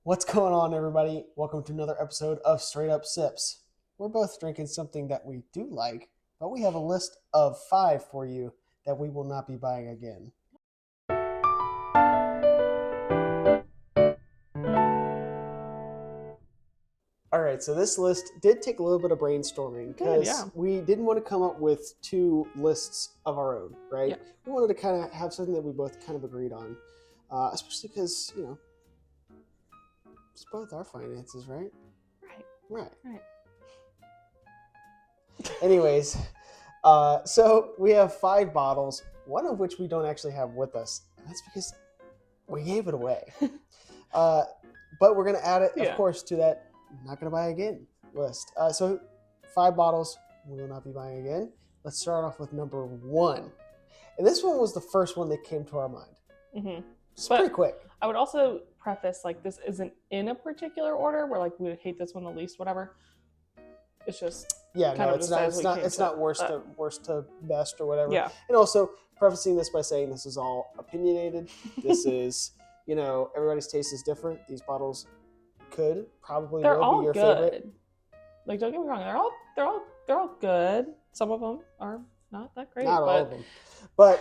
What's going on, everybody? Welcome to another episode of Straight Up Sips. We're both drinking something that we do like, but we have a list of 5 for you that we will not be buying again. All right, so this list did take a little bit of brainstorming because we didn't want to come up with 2 lists of our own, right? Yeah. We wanted to kind of have something that we both kind of agreed on, especially because, it's both our finances, right? Right. Anyways, so we have 5 bottles, one of which we don't actually have with us. And that's because we gave it away. But we're going to add it, of course, to that not going to buy again list. So 5 bottles we will not be buying again. Let's start off with number 1. And this one was the first one that came to our mind. Mm-hmm. It's pretty quick. I would also preface, this isn't in a particular order where we would hate this one the least, whatever. It's just it's not worst to best or whatever. Yeah. And also prefacing this by saying this is all opinionated. This is, everybody's taste is different. These bottles could probably will be your favorite. Don't get me wrong, they're all good. Some of them are not that great. Not all of them. But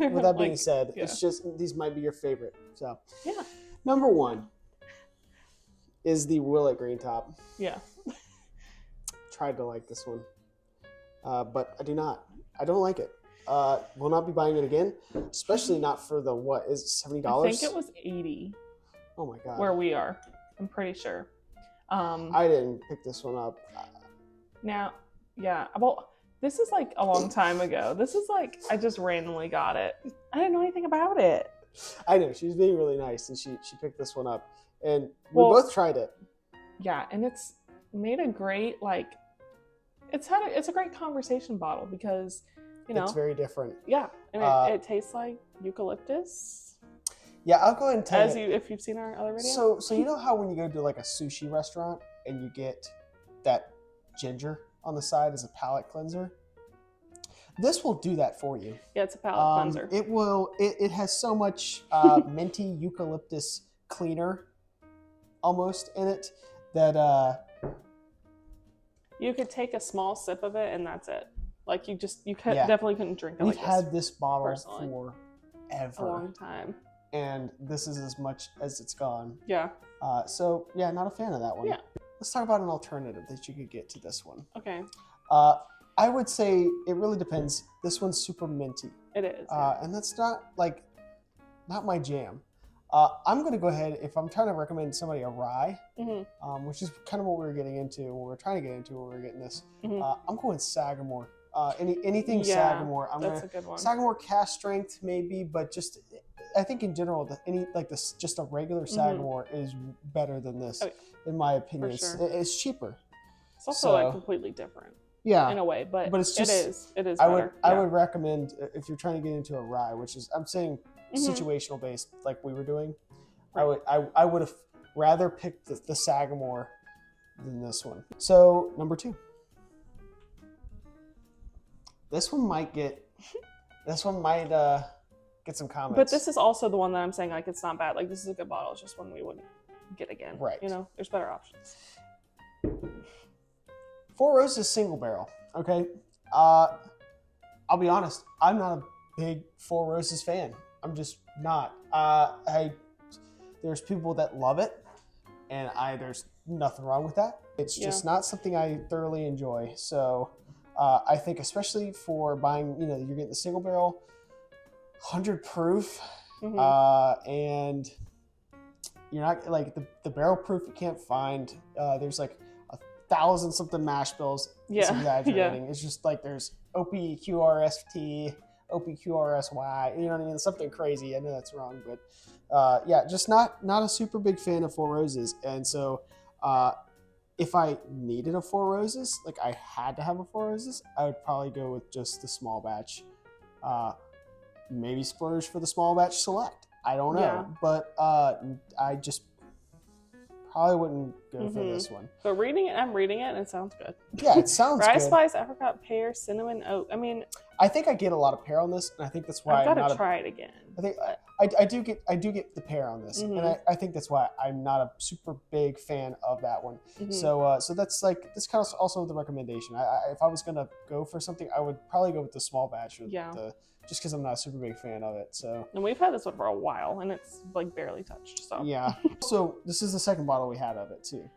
with that being said, it's just these might be your favorite. So number 1 is the Willet Green top. Yeah. Tried to like this one, but I do not. I don't like it. Will not be buying it again, especially not for the what is it, $70? I think it was $80. Oh my god. Where we are, I'm pretty sure. I didn't pick this one up. Now, well, this is a long time ago. This is I just randomly got it. I didn't know anything about it. I know, she was being really nice, and she picked this one up, and we both tried it. Yeah, and it's made a great it's a great conversation bottle because it's very different. Yeah, and it tastes like eucalyptus. Yeah, I'll go ahead and tell you. If you've seen our other video. So you know how when you go to a sushi restaurant and you get that ginger on the side as a palate cleanser? This will do that for you. Yeah, it's a palate cleanser. It will. It has so much minty eucalyptus cleaner almost in it that you could take a small sip of it and that's it. Definitely couldn't drink it. We've had this bottle forever. A long time. And this is as much as it's gone. Yeah. So not a fan of that one. Yeah. Let's talk about an alternative that you could get to this one. Okay. I would say it really depends. This one's super minty. It is. And that's not my jam. I'm going to go ahead, if I'm trying to recommend somebody a rye, which is kind of what we were getting into, what we were trying to get into when we were getting this. I'm going Sagamore. Anything Sagamore. That's a good one. Sagamore cast strength maybe, but just I think in general, just a regular Sagamore is better than this, in my opinion. Sure. It's cheaper. It's also completely different. Yeah, in a way, but it's just, it is. I would recommend if you're trying to get into a rye, which is I'm saying situational based, like we were doing. Right. I would have rather picked the Sagamore than this one. So number 2. This one might get some comments. But this is also the one that I'm saying it's not bad. This is a good bottle. It's just one we wouldn't get again. Right. There's better options. 4 Roses single barrel. Okay. I'll be honest. I'm not a big 4 Roses fan. I'm just not. There's people that love it, and there's nothing wrong with that. It's just not something I thoroughly enjoy. So I think especially for buying, you're getting the single barrel, 100 proof, and you're not the barrel proof you can't find. There's 1,000 something mash bills. It's exaggerating. It's just there's OPQRST, OPQRSY, you know what I mean? Something crazy. I know that's wrong, but just not a super big fan of 4 Roses. And so if I needed a 4 Roses, I had to have a 4 Roses, I would probably go with just the small batch. Maybe splurge for the small batch select. I don't know, but I just probably wouldn't go for this one. But I'm reading it, and it sounds good. Yeah, it sounds good. Rye spice, apricot, pear, cinnamon, oak. I think I get a lot of pear on this, and I think that's why I've got to try it again. I think I do get the pear on this, and I think that's why I'm not a super big fan of that one. So that's kind of also the recommendation. If I was gonna go for something, I would probably go with the small batch, just because I'm not a super big fan of it. So, and we've had this one for a while, and it's like barely touched. So yeah. So this is the second bottle we had of it too.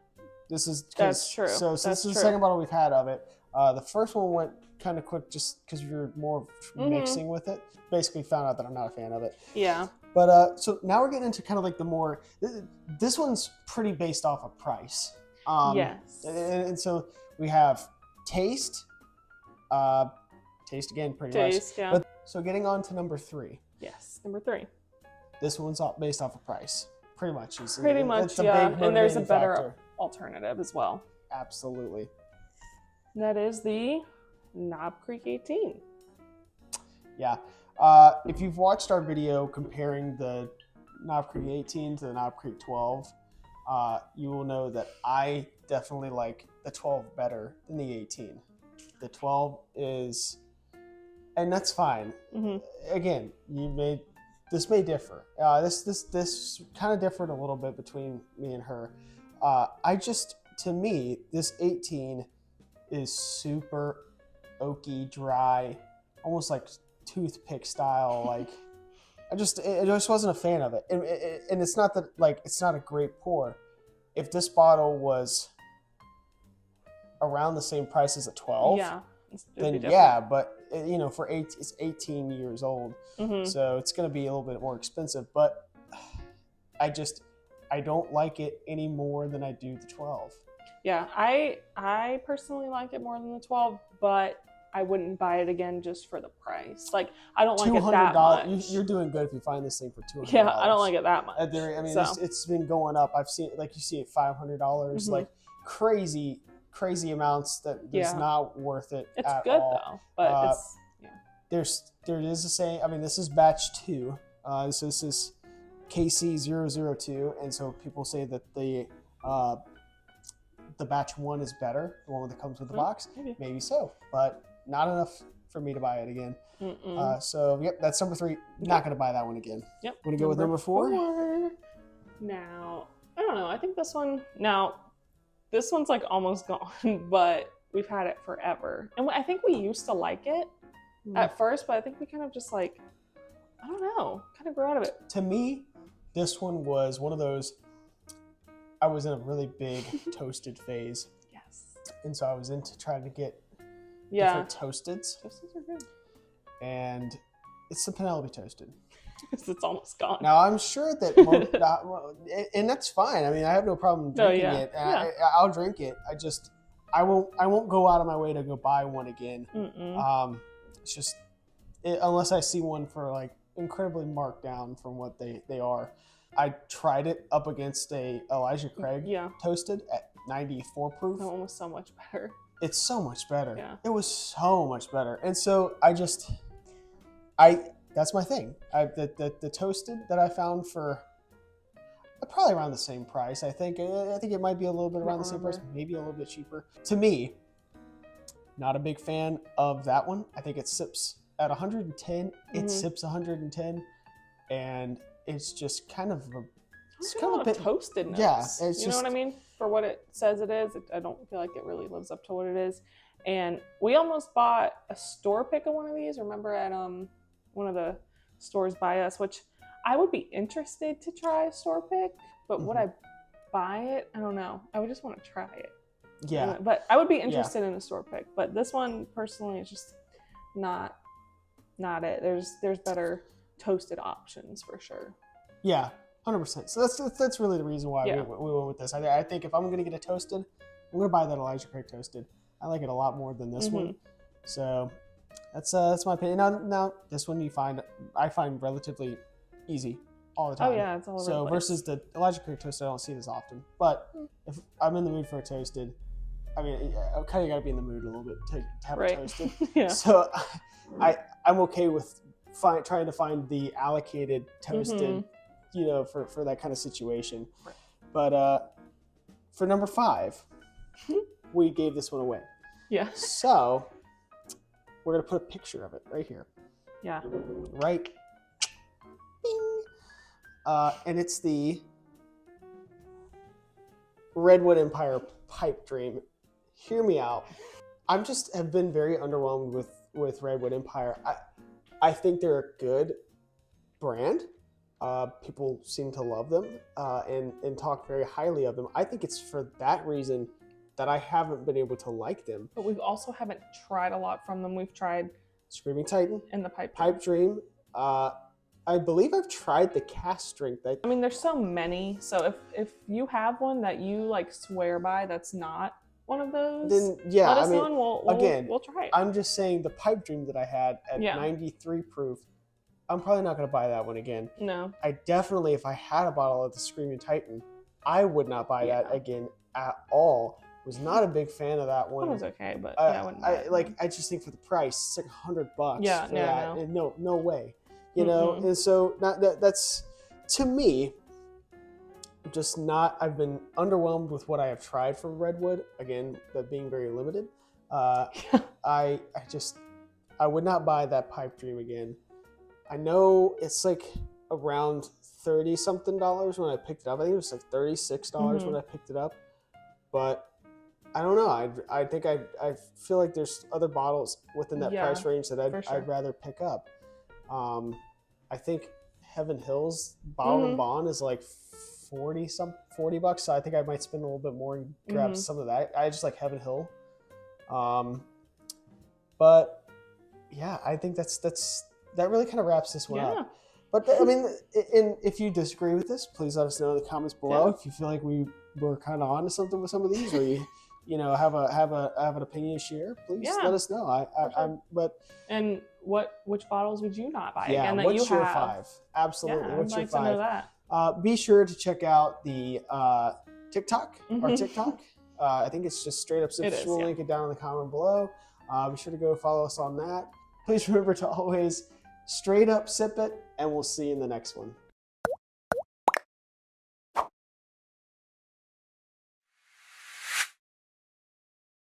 That's true. So this is the second bottle we've had of it. The first one went kind of quick just because you're more mixing with it. Basically found out that I'm not a fan of it. Yeah. But so now we're getting into kind of like the more, this one's pretty based off of price. Yes. And so we have taste again, pretty much. Yeah. But, so getting on to number 3. Yes, number 3. This one's based off of price. Pretty much. Pretty much, yeah. And there's a better alternative as well. Absolutely. And that is the Knob Creek 18. Yeah. If you've watched our video comparing the Knob Creek 18 to the Knob Creek 12, you will know that I definitely like the 12 better than the 18. The 12 is, and that's fine. Again, this may differ. This kind of differed a little bit between me and her. To me, this 18 is super oaky, dry, almost like toothpick style. Like, I just wasn't a fan of it. And it's not that, like, it's not a great pour. If this bottle was around the same price as a 12, then yeah, but for it's 18 years old, so it's going to be a little bit more expensive. But I don't like it any more than I do the 12. Yeah, I personally like it more than the 12, but I wouldn't buy it again just for the price. Like, I don't like it that much. You're doing good if you find this thing for $200. Yeah, I don't like it that much. It's been going up. I've seen, like, you see it $500, like crazy amounts that is not worth it. It's at good all. Though, but there is a saying. I mean, this is batch 2. So this is KC002, and so people say that the batch 1 is better, the one that comes with the box. Maybe so, but not enough for me to buy it again. So yep, that's number 3. Not going to buy that one again. Yep. Want to go with number 4? Now, I don't know. I think this one. Now, this one's like almost gone, but we've had it forever, and I think we used to like it at first, but I think we kind of just like, I don't know, kind of grew out of it. To me, this one was one of those. I was in a really big toasted phase. Yes. And so I was into trying to get different toasteds. Toasteds are good. And it's the Penelope toasted. It's almost gone. Now, I'm sure that, and that's fine. I mean, I have no problem drinking it. I'll drink it. I won't go out of my way to go buy one again. It's just, unless I see one for like incredibly marked down from what they are. I tried it up against a Elijah Craig toasted at 94 proof. That one was so much better. It's so much better. Yeah. It was so much better. And so that's my thing. The toasted that I found for probably around the same price. I think it might be a little bit around the same price, maybe a little bit cheaper. To me, not a big fan of that one. I think it sips at 110. It sips 110, and it's just kind of a bit toasted notes. Yeah, you know what I mean? For what it says it is, I don't feel like it really lives up to what it is. And we almost bought a store pick of one of these. Remember at one of the stores by us, which I would be interested to try a store pick, but would I buy it? I don't know. I would just want to try it. Yeah. But I would be interested in a store pick. But this one personally is just not it. There's better toasted options for sure. Yeah, 100%. So that's really the reason why we went with this. I think if I'm going to get a toasted, I'm going to buy that Elijah Craig toasted. I like it a lot more than this one. So that's my opinion. Now this one I find relatively easy all the time. Oh yeah, it's all over the place. Versus the Elijah Craig toasted, I don't see it as often. But if I'm in the mood for a toasted, I mean, I kind of got to be in the mood a little bit to have a toasted. Yeah. So I'm okay with trying to find the allocated toasted, for that kind of situation. Right. But for number 5, we gave this one away. Yeah. So we're gonna put a picture of it right here. Yeah. Right Bing. And it's the Redwood Empire Pipe Dream. Hear me out. Have been very underwhelmed with Redwood Empire. I think they're a good brand. People seem to love them and talk very highly of them. I think it's for that reason that I haven't been able to like them. But we've also haven't tried a lot from them. We've tried Screaming Titan and the Pipe Dream. I believe I've tried the cast strength. I mean, there's so many. So if you have one that you like swear by that's not one of those, then yeah, let us know and we'll try it. I'm just saying the Pipe Dream that I had at 93 proof, I'm probably not going to buy that one again. No. I definitely, if I had a bottle of the Screaming Titan, I would not buy that again at all. Was not a big fan of that one. That was okay, but I wouldn't buy it. I just think for the price, it's like $100. Yeah, for that. No way. You know, and so that's to me just not. I've been underwhelmed with what I have tried from Redwood. Again, that being very limited. I would not buy that Pipe Dream again. I know it's like around $30 something when I picked it up. I think it was like $36 when I picked it up, but I don't know. I think I feel like there's other bottles within that price range that I'd rather pick up. I think Heaven Hills bottled and bond is like $40, so I think I might spend a little bit more and grab some of that. I just like Heaven Hill. But yeah, I think that really kind of wraps this one up. But I mean, if you disagree with this, please let us know in the comments below. If you feel like we were kind of onto something with some of these, or you know have an opinion to share, please let us know. And which bottles would you not buy again that what's you your have? 5? Absolutely. What's I'd your like to know 5? that. Be sure to check out the TikTok. Our TikTok. I think it's just straight up Sip. We'll link it down in the comment below. Be sure to go follow us on that. Please remember to always straight up sip it, and we'll see you in the next one.